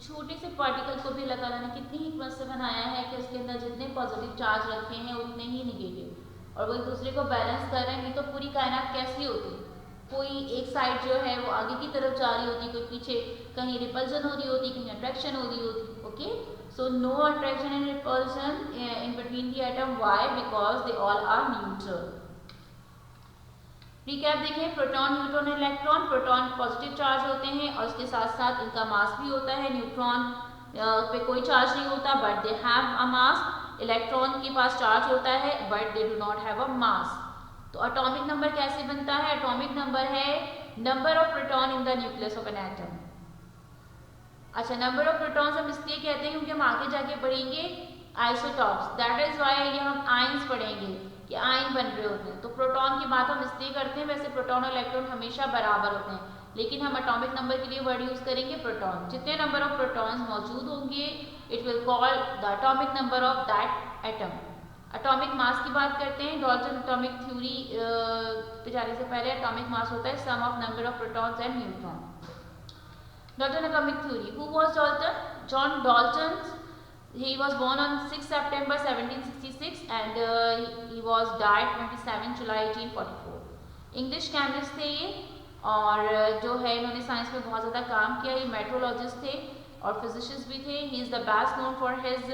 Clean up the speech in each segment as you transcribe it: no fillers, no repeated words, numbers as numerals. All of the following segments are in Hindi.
छोटे से पार्टिकल को भी अल्लाह ताला ने कितनी हिकमत से बनाया है कि उसके अंदर जितने पॉजिटिव चार्ज रखे हैं उतने ही निगेटिव, और वो एक दूसरे को बैलेंस कर रहे हैं। नहीं तो पूरी कायनात कैसी होती, कोई एक साइड जो है वो आगे की तरफ जा रही होती, कोई पीछे, कहीं रिपल्जन हो रही होती, कहीं अट्रैक्शन हो रही होती। Okay, so no attraction and repulsion in between the atom, why, because they all are neutral. Recap देखें, proton, neutron, electron. Proton positive charge होते हैं और उसके साथ साथ इनका मास भी होता है। न्यूट्रॉन पे कोई चार्ज नहीं होता but they have a mass. Electron के पास चार्ज होता है but they do not have a mass. तो एटॉमिक नंबर कैसे बनता है? एटॉमिक नंबर है number of proton in the nucleus of an atom. अच्छा, नंबर ऑफ प्रोटॉन्स हम इसलिए कहते हैं क्योंकि हम आगे जाके पढ़ेंगे आइसोटॉप्स, दैट इज व्हाई ये हम आयंस पढ़ेंगे कि आयन बन रहे होते हैं। तो प्रोटॉन की बात हम इसलिए करते हैं, वैसे प्रोटॉन और इलेक्ट्रॉन हमेशा बराबर होते हैं, लेकिन हम एटॉमिक नंबर के लिए वर्ड यूज करेंगे प्रोटॉन। जितने नंबर ऑफ प्रोटॉन्स मौजूद होंगे it will call the atomic number of that atom. Atomic mass की बात करते हैं। डाल्टन एटॉमिक थ्योरी पे जाने से पहले एटॉमिक मास होता है sum of number of protons and neutron. Dalton atomic theory. Who was Dalton? John Dalton. He was born on 6 September 1766 and he was died 27 July 1844. English chemist थे ये, और जो है इन्होंने साइंस में बहुत ज़्यादा काम किया। ये मेट्रोलॉजिस्ट थे और फिजिशियंस भी थे। He is the best known for his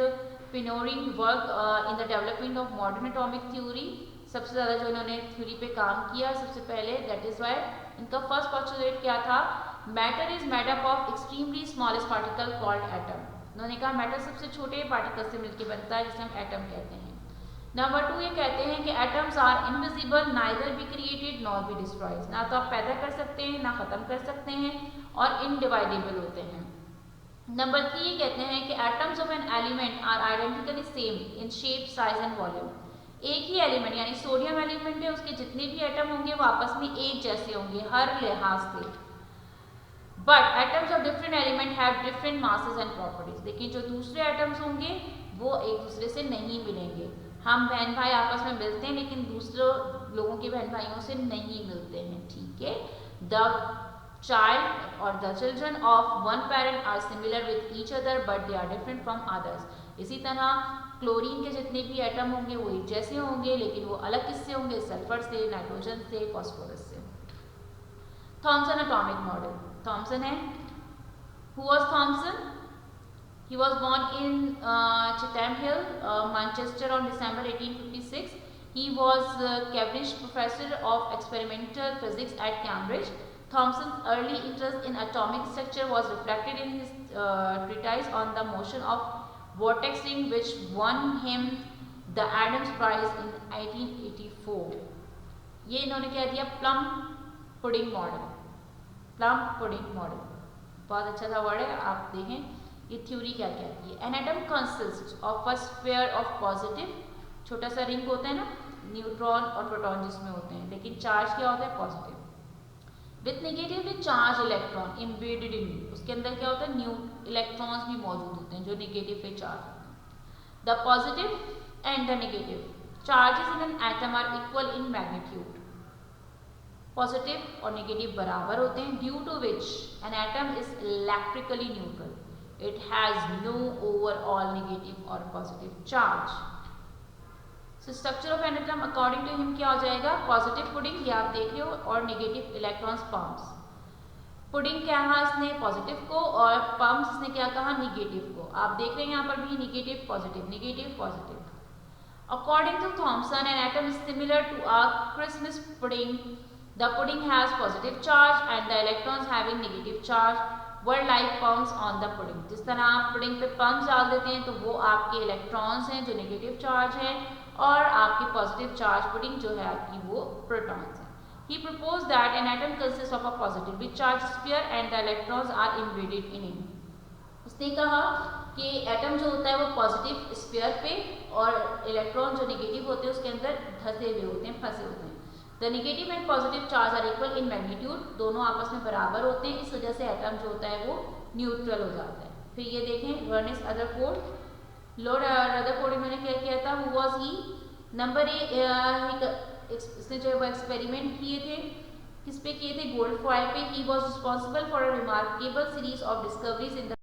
pioneering work in the development of modern atomic theory. सबसे ज़्यादा जो इन्होंने थ्योरी पे काम किया सबसे पहले, दैट इज़ वाई इनका फर्स्ट पोस्टुलेट क्या था? Matter is made up of extremely smallest particle called atom. उन्होंने कहा मैटर सबसे छोटे पार्टिकल से मिलकर बनता है जिसे हम एटम कहते हैं। नंबर 2 ये कहते हैं कि atoms are invisible, neither be created not be destroyed. ना तो आप पैदा कर सकते हैं ना ख़त्म कर सकते हैं, और इनडिवाइडेबल होते हैं। नंबर 3 ये कहते हैं कि atoms of an element are identically same in shape, size and volume. एक ही एलिमेंट यानी सोडियम एलिमेंट है, उसके जितने भी एटम होंगे वो आपस में एक जैसे होंगे हर लिहाज से। But atoms of different element have different masses and properties. लेकिन जो दूसरे एटम्स होंगे वो एक दूसरे से नहीं मिलेंगे। हम बहन भाई आपस में मिलते हैं लेकिन दूसरे लोगों के बहन भाइयों से नहीं मिलते हैं। ठीक है, द चाइल्ड और the children of one parent are similar with each other but they are different from others. इसी तरह क्लोरीन के जितने भी एटम होंगे वो एक जैसे होंगे, लेकिन वो अलग किससे होंगे? सल्फर से, नाइट्रोजन से, फास्फोरस से। Thomson atomic model. Thomson है। Who was Thomson? He was born in Chatham Hill, Manchester on December 1856. He was Cavendish Professor of Experimental Physics at Cambridge. Thomson's early interest in atomic structure was reflected in his treatise on the motion of vortex ring, which won him the Adams Prize in 1884. ये इन्होंने क्या दिया? Plum pudding model. Plum pudding model बहुत अच्छा सा वर्ड है, आप देखें ये थ्योरी क्या कहती है। An atom consist of a sphere of positive, छोटा सा रिंग होता है ना, न्यूट्रॉन और प्रोटॉन जिसमें होते हैं, लेकिन चार्ज क्या होता है? Positive. With negatively charge electron embedded in, उसके अंदर क्या होता है? इलेक्ट्रॉन्स भी मौजूद होते हैं जो नेगेटिव पे चार्ज होते हैं। The positive and the negative charges in an atom are equal in magnitude. Positive और नेगेटिव बराबर होते हैं, due to which an atom is electrically neutral, it has no overall negative और positive charge. So structure of an atom according to him क्या हो जाएगा? पॉजिटिव पुडिंग, ये आप देख रहे हो, और नेगेटिव इलेक्ट्रॉन्स पम्प्स। पुडिंग क्या कहा इसने? पॉजिटिव को, और पम्प्स इसने क्या कहा? नेगेटिव को। आप देख रहे हैं यहाँ पर भी negative positive, negative positive. According to Thomson an atom is similar to a Christmas pudding. The pudding has positive charge and the electrons having negative charge were like pumps on the pudding. जिस तरह आप पुडिंग पे पम्प्स डाल देते हैं तो वो आपके इलेक्ट्रॉन्स हैं जो नेगेटिव चार्ज है, और आपकी पॉजिटिव चार्ज पुडिंग जो है आपकी वो प्रोटॉन्स हैं। He proposed that an atom consists of a positively charged sphere and the electrons are embedded in it. उसने कहा कि एटम जो होता है वो पॉजिटिव स्फीयर पे और इलेक्ट्रॉन जो नेगेटिव होते हैं उसके अंदर धसे हुए होते हैं, फंसे होते हैं। The negative and positive charge are equal in magnitude, दोनों आपस में बराबर होते हैं, इस वजह से एटम जो होता है वो न्यूट्रल हो जाता है। फिर ये देखें अर्नेस्ट रदरफोर्ड। लॉर्ड रदरफोर्ड इन्होंने क्या किया था? Who was he? नंबर इसने जो है वो एक्सपेरिमेंट किए थे, किस पे किए थे? गोल्ड फॉयल पे। He was responsible for a remarkable series of discoveries in the